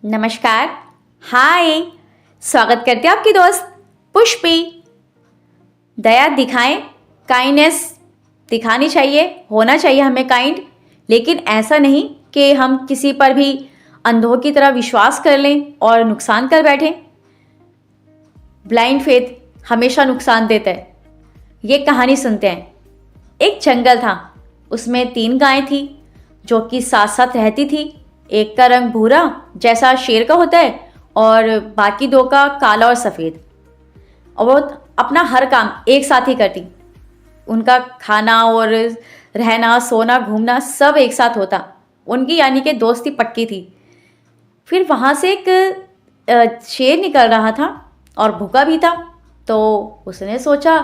नमस्कार। हाय। स्वागत करते हैं आपकी दोस्त पुष्पी। दया दिखाएं, काइंडनेस दिखानी चाहिए, होना चाहिए हमें काइंड, लेकिन ऐसा नहीं कि हम किसी पर भी अंधों की तरह विश्वास कर लें और नुकसान कर बैठें। ब्लाइंड फेथ हमेशा नुकसान देता है। ये कहानी सुनते हैं। एक जंगल था, उसमें 3 गायें थी जो कि साथ साथ रहती थी। एक का रंग भूरा जैसा शेर का होता है और बाकी 2 का काला और सफ़ेद। और वो अपना हर काम एक साथ ही करती। उनका खाना और रहना, सोना, घूमना सब एक साथ होता। उनकी यानी कि दोस्ती पक्की थी। फिर वहाँ से एक शेर निकल रहा था और भूखा भी था। तो उसने सोचा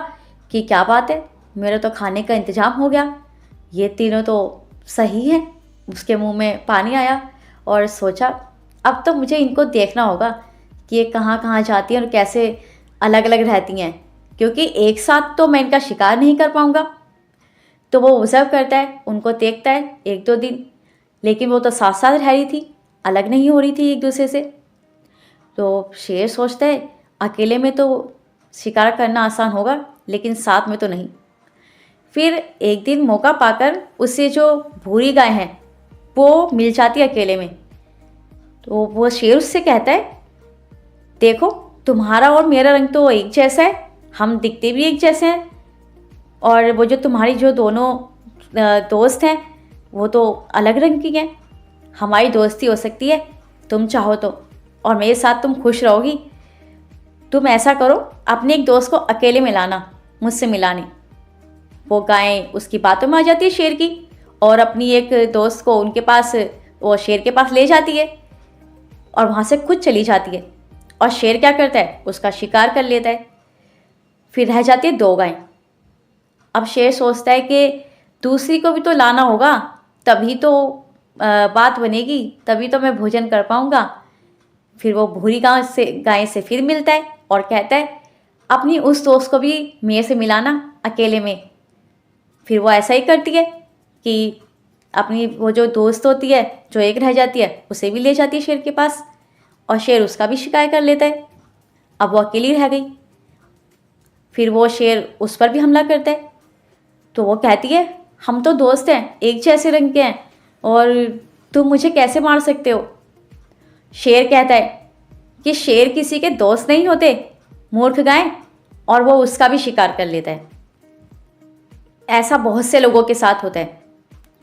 कि क्या बात है, मेरा तो खाने का इंतज़ाम हो गया, ये तीनों तो सही है। उसके मुंह में पानी आया और सोचा अब तो मुझे इनको देखना होगा कि ये कहाँ कहाँ जाती हैं और कैसे अलग अलग रहती हैं, क्योंकि एक साथ तो मैं इनका शिकार नहीं कर पाऊँगा। तो वो ऑब्जर्व करता है, उनको देखता है 1-2 दिन, लेकिन वो तो साथ साथ रह रही थी, अलग नहीं हो रही थी एक दूसरे से। तो शेर सोचता है अकेले में तो शिकार करना आसान होगा, लेकिन साथ में तो नहीं। फिर एक दिन मौका पाकर उससे जो भूरी गाय है वो मिल जाती है अकेले में। तो वो शेर उससे कहता है, देखो तुम्हारा और मेरा रंग तो एक जैसा है, हम दिखते भी एक जैसे हैं, और वो जो तुम्हारी जो दोनों दोस्त हैं वो तो अलग रंग की हैं। हमारी दोस्ती हो सकती है तुम चाहो तो, और मेरे साथ तुम खुश रहोगी। तुम ऐसा करो, अपने एक दोस्त को अकेले मिलाना, मुझसे मिलाने। वो गाय उसकी बातों में आ जाती है शेर की, और अपनी एक दोस्त को उनके पास, वो शेर के पास ले जाती है और वहाँ से खुद चली जाती है। और शेर क्या करता है, उसका शिकार कर लेता है। फिर रह जाती है 2 गायें। अब शेर सोचता है कि दूसरी को भी तो लाना होगा, तभी तो बात बनेगी, तभी तो मैं भोजन कर पाऊँगा। फिर वो भूरी गाय से फिर मिलता है और कहता है अपनी उस दोस्त को भी मेरे से मिलाना अकेले में। फिर वो ऐसा ही करती है कि अपनी वो जो दोस्त होती है जो एक रह जाती है उसे भी ले जाती है शेर के पास, और शेर उसका भी शिकार कर लेता है। अब वो अकेली रह गई। फिर वो शेर उस पर भी हमला करता है। तो वो कहती है हम तो दोस्त हैं, एक जैसे रंग के हैं, और तुम मुझे कैसे मार सकते हो। शेर कहता है कि शेर किसी के दोस्त नहीं होते, मूर्ख गाय, और वो उसका भी शिकार कर लेता है। ऐसा बहुत से लोगों के साथ होता है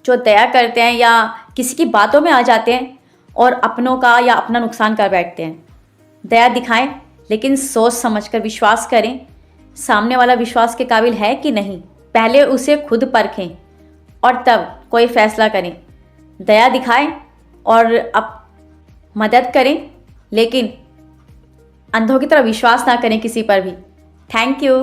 जो दया करते हैं या किसी की बातों में आ जाते हैं और अपनों का या अपना नुकसान कर बैठते हैं। दया दिखाएं, लेकिन सोच समझकर विश्वास करें। सामने वाला विश्वास के काबिल है कि नहीं, पहले उसे खुद परखें और तब कोई फैसला करें। दया दिखाएं और अब मदद करें, लेकिन अंधों की तरह विश्वास ना करें किसी पर भी। Thank you.